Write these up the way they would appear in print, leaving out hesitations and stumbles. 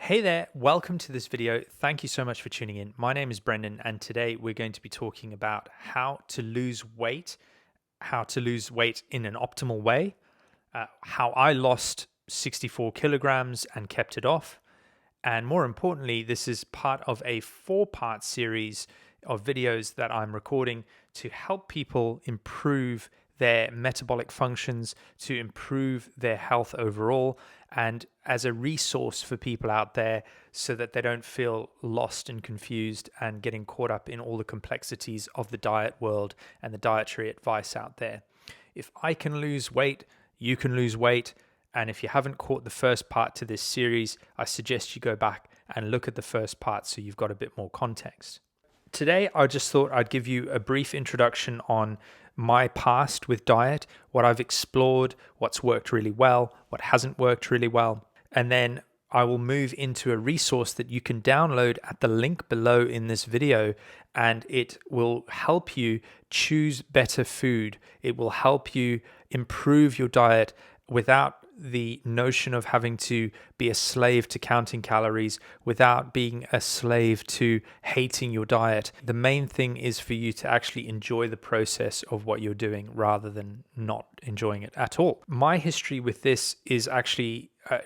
Hey there, welcome to this video. Thank you so much for tuning in. My name is Brendan, and today we're going to be talking about how to lose weight in an optimal way, how I lost 64 kilograms and kept it off. And more importantly, this is part of a 4-part series of videos that I'm recording to help people improve their metabolic functions, to improve their health overall, and as a resource for people out there so that they don't feel lost and confused and getting caught up in all the complexities of the diet world and the dietary advice out there. If I can lose weight, you can lose weight. And if you haven't caught the first part to this series, I suggest you go back and look at the first part so you've got a bit more context. Today, I just thought I'd give you a brief introduction on my past with diet, what I've explored, what's worked really well, what hasn't worked really well. And then I will move into a resource that you can download at the link below in this video, and it will help you choose better food. It will help you improve your diet without the notion of having to be a slave to counting calories, without being a slave to hating your diet. The main thing is for you to actually enjoy the process of what you're doing rather than not enjoying it at all. My history with this is actually a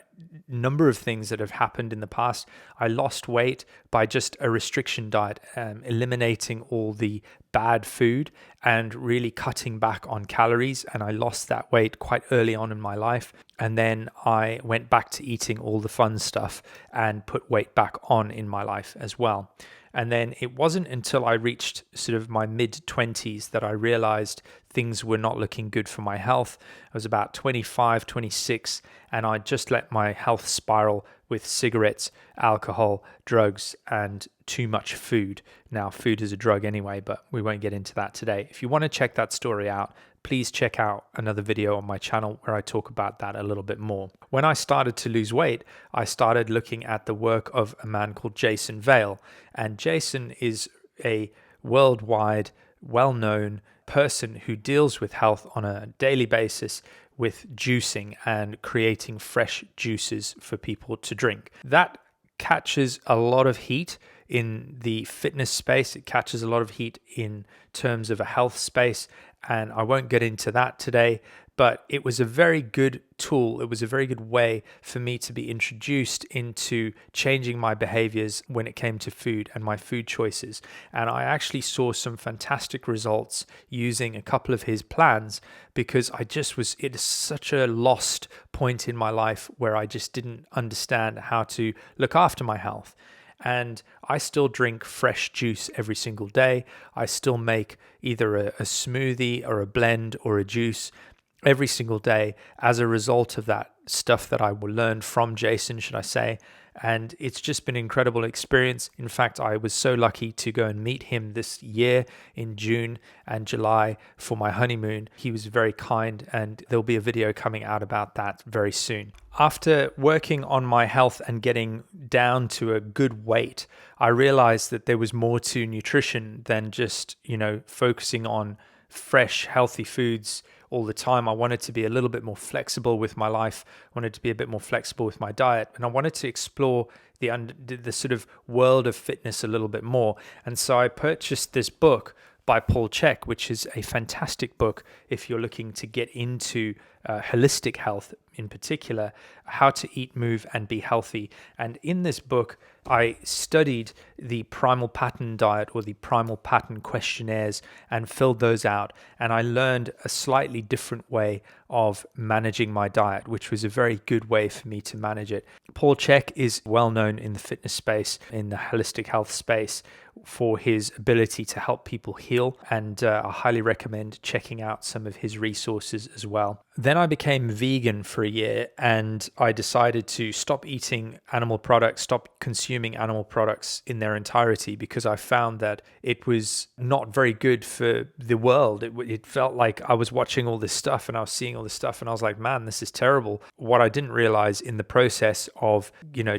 number of things that have happened in the past. I lost weight by just a restriction diet, eliminating all the bad food and really cutting back on calories. And I lost that weight quite early on in my life. And then I went back to eating all the fun stuff and put weight back on in my life as well. And then it wasn't until I reached sort of my mid-20s that I realized things were not looking good for my health. I was about 25, 26, and I just let my health spiral with cigarettes, alcohol, drugs, and too much food. Now, food is a drug anyway, but we won't get into that today. If you want to check that story out, please check out another video on my channel where I talk about that a little bit more. When I started to lose weight, I started looking at the work of a man called Jason Vale. And Jason is a worldwide, well-known person who deals with health on a daily basis with juicing and creating fresh juices for people to drink. That catches a lot of heat in the fitness space. It catches a lot of heat in terms of a health space, and I won't get into that today, but it was a very good tool. It was a very good way for me to be introduced into changing my behaviors when it came to food and my food choices. And I actually saw some fantastic results using a couple of his plans because it is such a lost point in my life where I just didn't understand how to look after my health. And I still drink fresh juice every single day. I still make either a smoothie or a blend or a juice every single day as a result of that stuff that I learned from Jason, should I say. And it's just been an incredible experience. In fact, I was so lucky to go and meet him this year in June and July for my honeymoon. He was very kind, and there'll be a video coming out about that very soon. After working on my health and getting down to a good weight, I realized that there was more to nutrition than just, focusing on fresh, healthy foods all the time. I wanted to be a little bit more flexible with my life, wanted to be a bit more flexible with my diet, and I wanted to explore the sort of world of fitness a little bit more. And so I purchased this book by Paul Chek, which is a fantastic book if you're looking to get into holistic health, in particular, how to eat, move, and be healthy. And in this book, I studied the primal pattern diet or the primal pattern questionnaires and filled those out. And I learned a slightly different way of managing my diet, which was a very good way for me to manage it. Paul Chek is well known in the fitness space, in the holistic health space, for his ability to help people heal. And I highly recommend checking out some of his resources as well. Then I became vegan for a year, and I decided to stop eating animal products, stop consuming animal products in their entirety, because I found that it was not very good for the world. It felt like I was watching all this stuff and I was seeing all this stuff and I was like, man, this is terrible. What I didn't realize in the process of,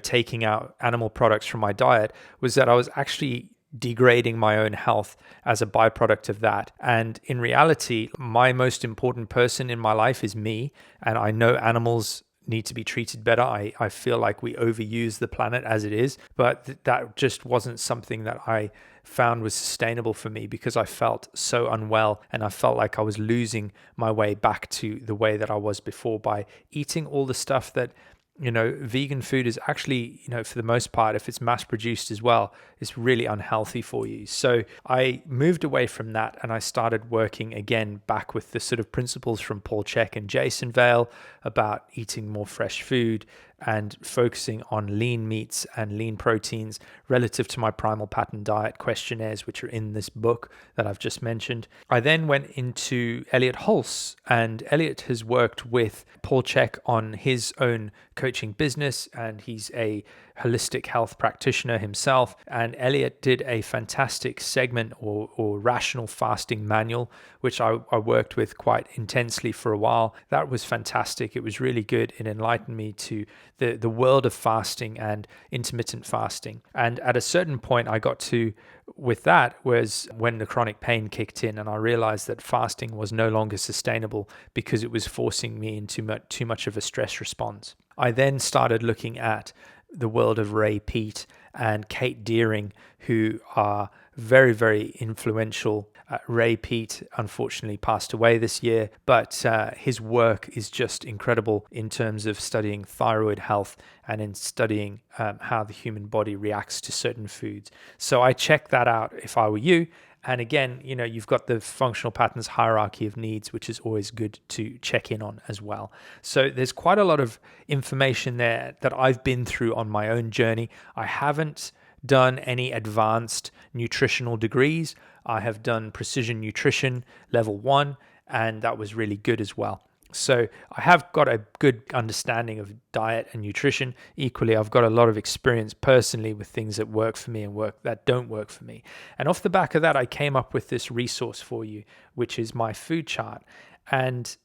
taking out animal products from my diet was that I was actually degrading my own health as a byproduct of that. And in reality, my most important person in my life is me. And I know animals need to be treated better. I feel like we overuse the planet as it is, but that just wasn't something that I found was sustainable for me, because I felt so unwell and I felt like I was losing my way back to the way that I was before by eating all the stuff that, vegan food is actually, for the most part, if it's mass produced as well, it's really unhealthy for you. So I moved away from that and I started working again back with the sort of principles from Paul Chek and Jason Vale about eating more fresh food and focusing on lean meats and lean proteins relative to my primal pattern diet questionnaires, which are in this book that I've just mentioned. I then went into Elliot Hulse, and Elliot has worked with Paul Chek on his own coaching business, and he's a holistic health practitioner himself. And Elliot did a fantastic segment or rational fasting manual, which I worked with quite intensely for a while. That was fantastic. It was really good. It enlightened me to the world of fasting and intermittent fasting. And at a certain point I got to with that was when the chronic pain kicked in, and I realized that fasting was no longer sustainable because it was forcing me into too much of a stress response. I then started looking at the world of Ray Peat and Kate Deering, who are very, very influential. Ray Peat unfortunately passed away this year, but his work is just incredible in terms of studying thyroid health and in studying how the human body reacts to certain foods. So I checked that out if I were you. And again, you've got the functional patterns hierarchy of needs, which is always good to check in on as well. So there's quite a lot of information there that I've been through on my own journey. I haven't done any advanced nutritional degrees. I have done precision nutrition level 1, and that was really good as well. So I have got a good understanding of diet and nutrition. Equally, I've got a lot of experience personally with things that work for me and that don't work for me. And off the back of that, I came up with this resource for you, which is my food chart. And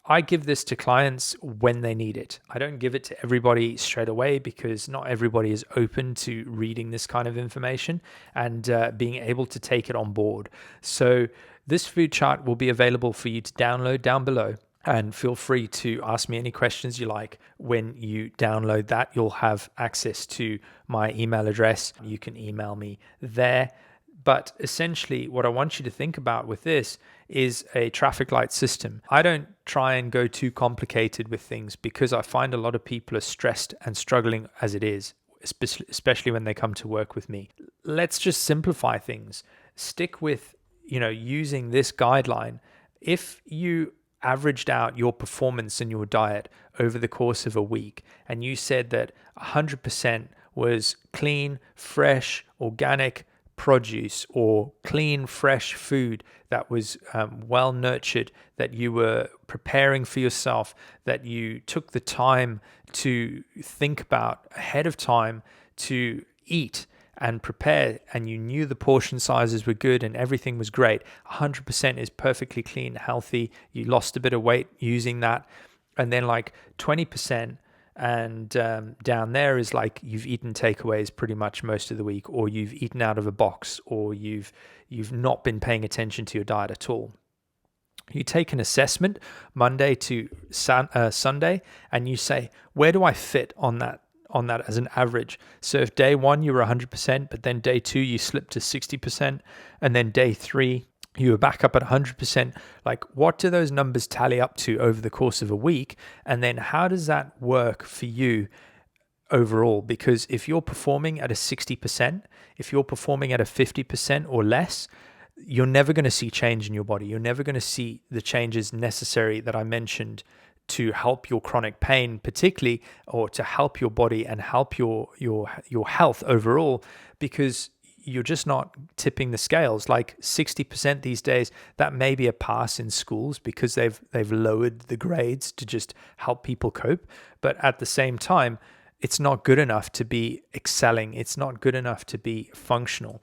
I give this to clients when they need it. I don't give it to everybody straight away because not everybody is open to reading this kind of information and being able to take it on board. So this food chart will be available for you to download down below. And feel free to ask me any questions you like. When you download that, you'll have access to my email address. You can email me there. But essentially, what I want you to think about with this is a traffic light system. I don't try and go too complicated with things because I find a lot of people are stressed and struggling as it is, especially when they come to work with me. Let's just simplify things. Stick with, using this guideline. If you averaged out your performance in your diet over the course of a week, and you said that 100% was clean, fresh, organic produce or clean, fresh food that was well nurtured, that you were preparing for yourself, that you took the time to think about ahead of time to eat and prepare, and you knew the portion sizes were good and everything was great. 100% is perfectly clean, healthy. You lost a bit of weight using that. And then like 20% and down there is like you've eaten takeaways pretty much most of the week, or you've eaten out of a box, or you've not been paying attention to your diet at all. You take an assessment Monday to Sunday, and you say, where do I fit on that as an average? So if day 1 you were 100%, but then day 2 you slipped to 60%, and then day 3 you were back up at 100%, like what do those numbers tally up to over the course of a week? And then how does that work for you overall? Because if you're performing at a 60%, if you're performing at a 50% or less, you're never going to see change in your body. You're never going to see the changes necessary that I mentioned to help your chronic pain particularly, or to help your body and help your health overall, because you're just not tipping the scales. Like 60% these days, that may be a pass in schools because they've lowered the grades to just help people cope. But at the same time, it's not good enough to be excelling. It's not good enough to be functional.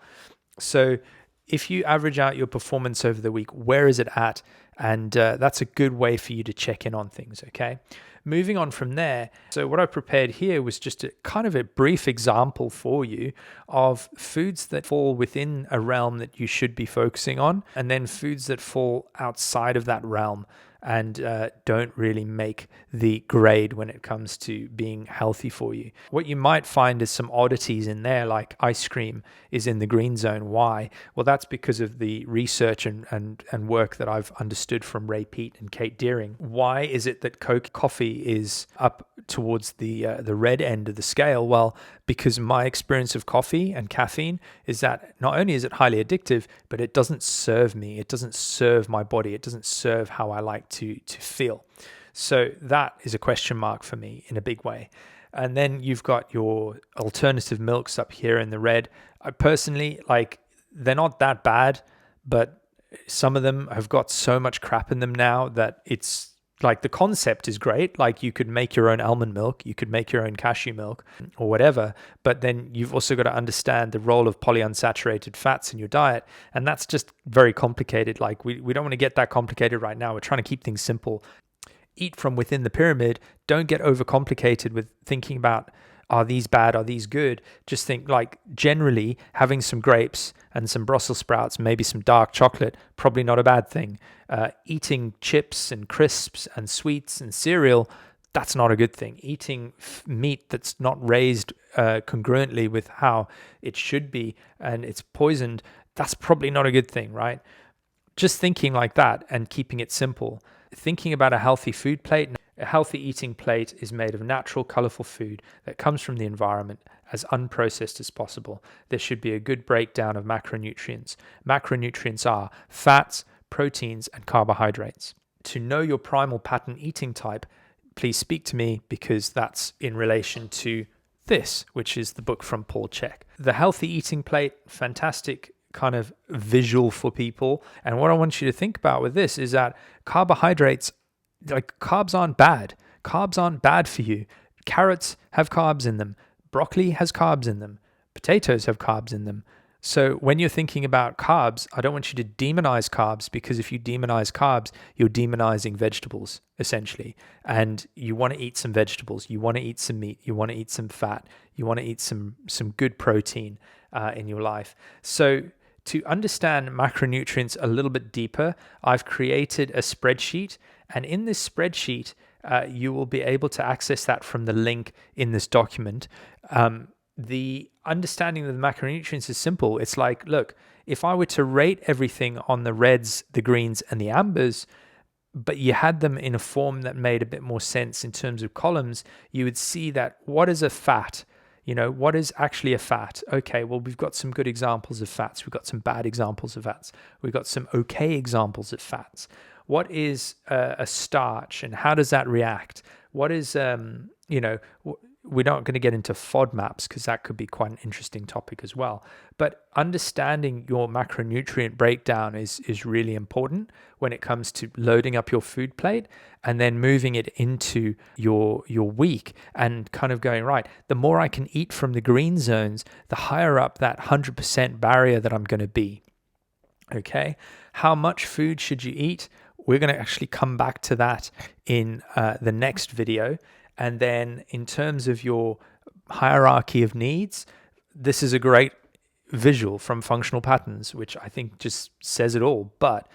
So if you average out your performance over the week, where is it at? And that's a good way for you to check in on things, okay? moving on from there, so what I prepared here was just a kind of a brief example for you of foods that fall within a realm that you should be focusing on, and then foods that fall outside of that realm and don't really make the grade when it comes to being healthy for you. What you might find is some oddities in there, like ice cream is in the green zone. Why? Well, that's because of the research and work that I've understood from Ray Peat and Kate Deering. Why is it that coffee is up towards the red end of the scale? Well, because my experience of coffee and caffeine is that not only is it highly addictive, but it doesn't serve me. It doesn't serve my body. It doesn't serve how I like to feel. So that is a question mark for me in a big way. And then you've got your alternative milks up here in the red. I personally, they're not that bad, but some of them have got so much crap in them now that it's like the concept is great. Like you could make your own almond milk, you could make your own cashew milk or whatever, but then you've also got to understand the role of polyunsaturated fats in your diet. And that's just very complicated. Like we don't want to get that complicated right now. We're trying to keep things simple. Eat from within the pyramid. Don't get overcomplicated with thinking about, are these bad? Are these good? Just think like generally having some grapes and some Brussels sprouts, maybe some dark chocolate, probably not a bad thing. Eating chips and crisps and sweets and cereal, that's not a good thing. Eating meat that's not raised congruently with how it should be and it's poisoned, that's probably not a good thing, right? Just thinking like that and keeping it simple. Thinking about a healthy food plate. A healthy eating plate is made of natural, colorful food that comes from the environment as unprocessed as possible. There should be a good breakdown of macronutrients. Macronutrients are fats, proteins, and carbohydrates. To know your primal pattern eating type, please speak to me because that's in relation to this, which is the book from Paul Chek. The healthy eating plate, fantastic kind of visual for people. And what I want you to think about with this is that carbohydrates, like carbs aren't bad. Carbs aren't bad for you. Carrots have carbs in them. Broccoli has carbs in them. Potatoes have carbs in them. So when you're thinking about carbs, I don't want you to demonize carbs, because if you demonize carbs, you're demonizing vegetables, essentially. And you want to eat some vegetables. You want to eat some meat. You want to eat some fat. You want to eat some good protein in your life. So to understand macronutrients a little bit deeper, I've created a spreadsheet. And in this spreadsheet, you will be able to access that from the link in this document. The understanding of the macronutrients is simple. It's like, look, if I were to rate everything on the reds, the greens, and the ambers, but you had them in a form that made a bit more sense in terms of columns, you would see that what is a fat? What is actually a fat? Okay, well, we've got some good examples of fats. We've got some bad examples of fats. We've got some okay examples of fats. What is a starch and how does that react? What is, we're not going to get into FODMAPs because that could be quite an interesting topic as well. But understanding your macronutrient breakdown is really important when it comes to loading up your food plate and then moving it into your week and kind of going, right, the more I can eat from the green zones, the higher up that 100% barrier that I'm going to be. Okay, how much food should you eat? We're going to actually come back to that in the next video. And then in terms of your hierarchy of needs, this is a great visual from Functional Patterns, which I think just says it all. But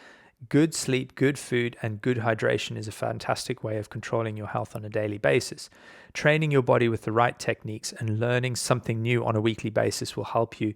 good sleep, good food, and good hydration is a fantastic way of controlling your health on a daily basis. Training your body with the right techniques and learning something new on a weekly basis will help you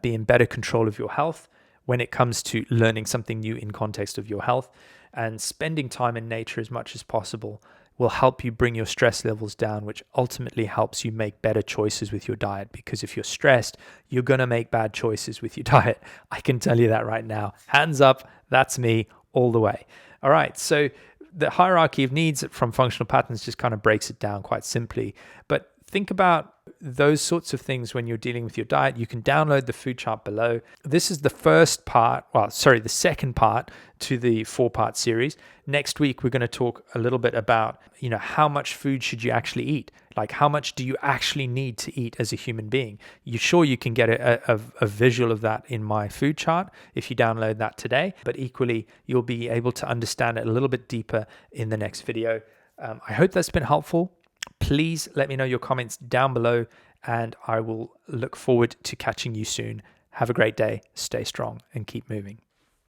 be in better control of your health when it comes to learning something new in context of your health. And spending time in nature as much as possible will help you bring your stress levels down, which ultimately helps you make better choices with your diet. Because if you're stressed, you're going to make bad choices with your diet. I can tell you that right now. Hands up, that's me all the way. All right, so the hierarchy of needs from Functional Patterns just kind of breaks it down quite simply. But think about those sorts of things when you're dealing with your diet. You can download the food chart below. This is the the second part to the 4-part series. Next week, we're going to talk a little bit about, how much food should you actually eat? Like, how much do you actually need to eat as a human being? You can get a visual of that in my food chart if you download that today, but equally, you'll be able to understand it a little bit deeper in the next video. I hope that's been helpful. Please let me know your comments down below, and I will look forward to catching you soon. Have a great day, stay strong, and keep moving.